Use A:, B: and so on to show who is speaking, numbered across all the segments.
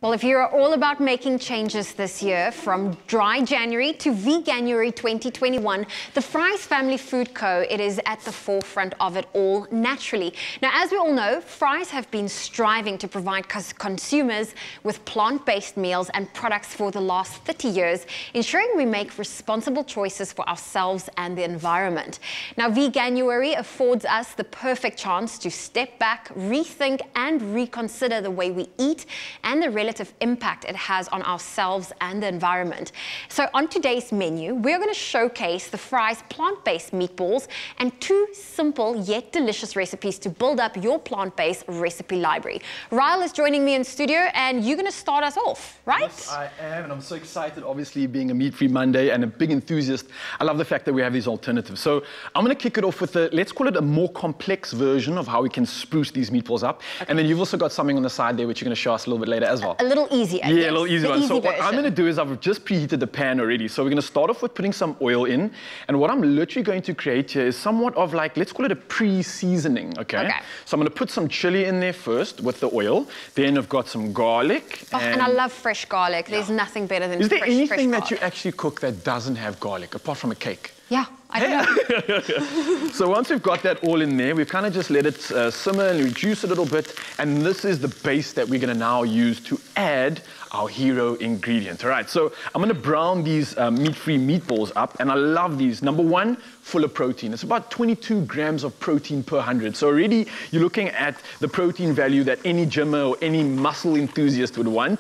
A: Well, if you're all about making changes this year, from Dry January to Veganuary 2021, the Fry's Family Food Co. it is at the forefront of it all naturally. Now, as we all know, Fry's have been striving to provide consumers with plant-based meals and products for the last 30 years, ensuring we make responsible choices for ourselves and the environment. Now, Veganuary affords us the perfect chance to step back, rethink and reconsider the way we eat and the relative impact it has on ourselves and the environment. So on today's menu, we're going to showcase the Fry's plant-based meatballs and two simple yet delicious recipes to build up your plant-based recipe library. Ryle is joining me in studio and you're going to start us off, right?
B: Yes, I am, and I'm so excited, obviously, being a meat-free Monday and a big enthusiast. I love the fact that we have these alternatives. So I'm going to kick it off with let's call it a more complex version of how we can spruce these meatballs up. Okay. And then you've also got something on the side there which you're going to show us a little bit later as well.
A: A little easier.
B: Yeah, a little easy one. So what I'm going to do is I've just preheated the pan already. So we're going to start off with putting some oil in. And what I'm literally going to create here is somewhat of like, let's call it a pre-seasoning, okay? So I'm going to put some chili in there first with the oil. Then I've got some garlic.
A: Oh, and I love fresh garlic. Yeah. There's nothing better than fresh garlic.
B: Is there anything that you actually cook that doesn't have garlic, apart from a cake?
A: Yeah, I don't know.
B: So once we've got that all in there, we've kind of just let it simmer and reduce a little bit. And this is the base that we're going to now use to add our hero ingredient. All right, so I'm going to brown these meat-free meatballs up. And I love these. Number one, full of protein. It's about 22 grams of protein per 100. So already you're looking at the protein value that any gymmer or any muscle enthusiast would want.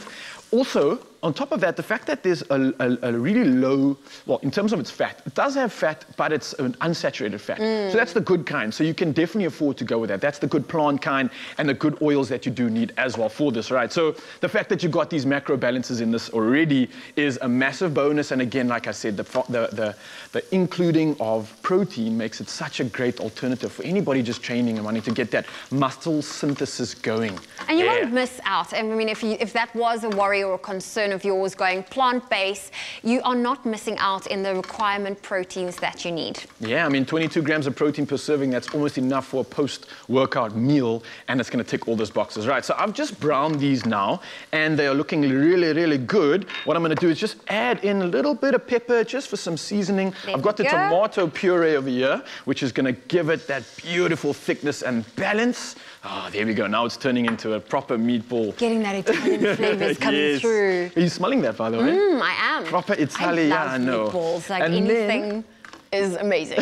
B: Also, on top of that, the fact that there's a really low, well, in terms of its fat, it does have fat, but it's an unsaturated fat. So that's the good kind. So you can definitely afford to go with that. That's the good plant kind and the good oils that you do need as well for this, right? So the fact that you've got these macro balances in this already is a massive bonus. And again, like I said, the including of protein makes it such a great alternative for anybody just training and wanting to get that muscle synthesis going.
A: And you won't miss out. I mean, if that was a worry or a concern of yours going plant-based, you are not missing out in the requirement proteins that you need. Yeah,
B: I mean, 22 grams of protein per serving, that's almost enough for a post-workout meal, and it's going to tick all those boxes, right? So I've just browned these now, and they are looking really, really good. What I'm going to do is just add in a little bit of pepper just for some seasoning. I've got the tomato puree over here, which is going to give it that beautiful thickness and balance. Oh, there we go. Now it's turning into a proper meatball.
A: Getting that Italian flavors coming through.
B: Are you smelling that, by the way?
A: I am.
B: Proper Italian,
A: I love meatballs. Like anything is amazing.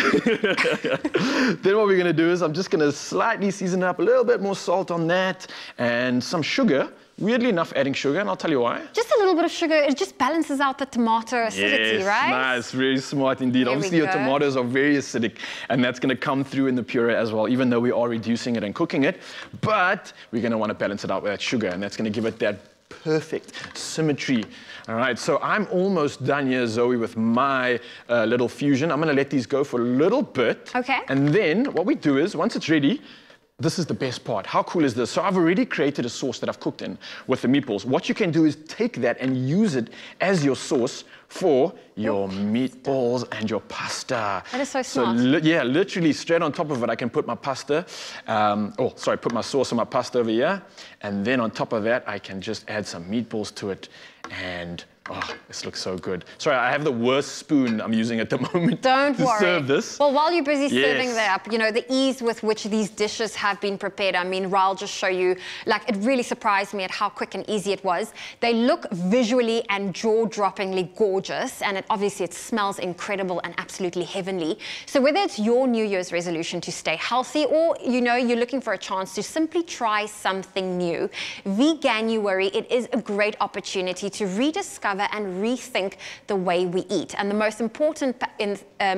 B: Then what we're going to do is I'm just going to slightly season up, a little bit more salt on that, and some sugar. Weirdly enough, adding sugar, and I'll tell you why. Just a
A: little bit of sugar, it just balances out the tomato acidity, right?
B: Nice, very smart indeed. Obviously, your tomatoes are very acidic, and that's going to come through in the puree as well, even though we are reducing it and cooking it. But we're going to want to balance it out with that sugar, and that's going to give it that perfect symmetry. All right, so I'm almost done here, Zoe, with my little fusion. I'm going to let these go for a little bit.
A: Okay.
B: And then what we do is, once it's ready, this is the best part. How cool is this? So I've already created a sauce that I've cooked in with the meatballs. What you can do is take that and use it as your sauce for your meatballs and your pasta.
A: That is so smart.
B: So yeah, literally straight on top of it, I can put my pasta, put my sauce on my pasta over here. And then on top of that, I can just add some meatballs to it. And oh, this looks so good. Sorry, I have the worst spoon I'm using at the moment
A: to
B: serve this.
A: Well, while you're busy serving that up, you know, the ease with which these dishes have been prepared. I mean, Ryle just show you, like, it really surprised me at how quick and easy it was. They look visually and jaw-droppingly gorgeous, and obviously it smells incredible and absolutely heavenly. So whether it's your New Year's resolution to stay healthy or, you know, you're looking for a chance to simply try something new, Veganuary, it is a great opportunity to rediscover and rethink the way we eat. And the most important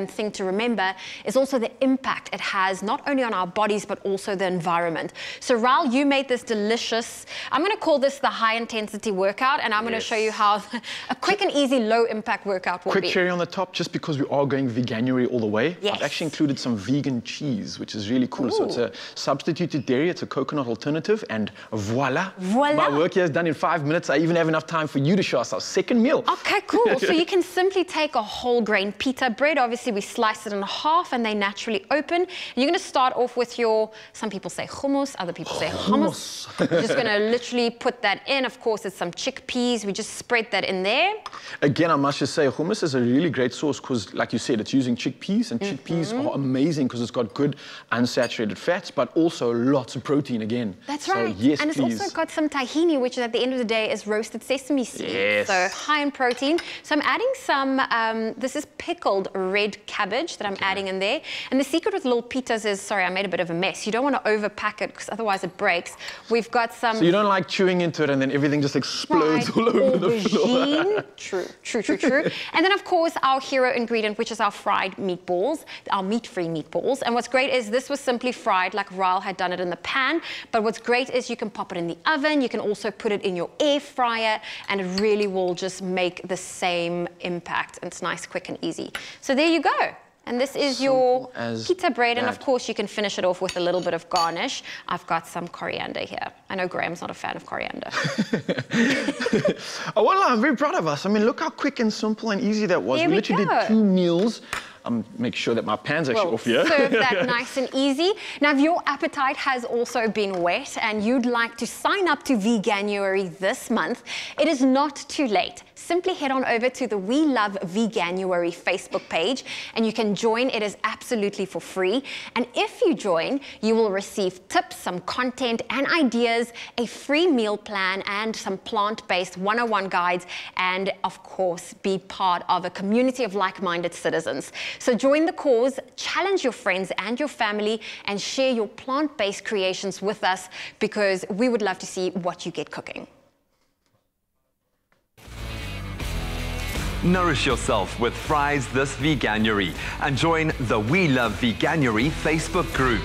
A: thing to remember is also the impact it has not only on our bodies but also the environment. So Ryle, you made this delicious, I'm going to call this the high intensity workout, and I'm going to show you how a quick and easy low impact workout will be.
B: Quick cherry on the top, just because we are going Veganuary all the way. I've actually included some vegan cheese, which is really cool. So it's a substituted dairy, it's a coconut alternative, and voila. My work here is done in 5 minutes. I even have enough time for you to show us our second chicken meal.
A: Okay, cool. So you can simply take a whole grain pita bread. Obviously, we slice it in half and they naturally open. And you're going to start off with your, some people say hummus, other people say hummus. You're just going to literally put that in. Of course, it's some chickpeas. We just spread that in there.
B: Again, I must just say, hummus is a really great sauce because, like you said, it's using chickpeas, and chickpeas are amazing because it's got good unsaturated fats, but also lots of protein again.
A: That's
B: so,
A: right.
B: Yes,
A: and it's
B: please.
A: also got some tahini, which at the end of the day is roasted sesame seeds.
B: Yes.
A: So high in protein. So I'm adding some, this is pickled red cabbage that I'm adding in there. And the secret with little pitas is, sorry, I made a bit of a mess. You don't want to overpack it because otherwise it breaks. We've got some...
B: So you don't like chewing into it and then everything just explodes all over the floor.
A: True. And then, of course, our hero ingredient, which is our fried meatballs, our meat-free meatballs. And what's great is this was simply fried like Ryle had done it in the pan. But what's great is you can pop it in the oven. You can also put it in your air fryer, and it really will just make the same impact. It's nice, quick, and easy. So there you go. And this is your pita bread, and of course you can finish it off with a little bit of garnish. I've got some coriander here. I know Graham's not a fan of coriander.
B: Oh, well, I'm very proud of us. I mean, look how quick and simple and easy that was.
A: There
B: we
A: we
B: literally
A: go.
B: did 2 meals. Make sure that my pan's actually off here.
A: Serve that nice and easy. Now, if your appetite has also been whet and you'd like to sign up to Veganuary this month, it is not too late. Simply head on over to the We Love Veganuary Facebook page and you can join. It is absolutely for free. And if you join, you will receive tips, some content and ideas, a free meal plan and some plant-based 101 guides, and of course, be part of a community of like-minded citizens. So join the cause, challenge your friends and your family, and share your plant-based creations with us because we would love to see what you get cooking.
C: Nourish yourself with fries this Veganuary and join the We Love Veganuary Facebook group.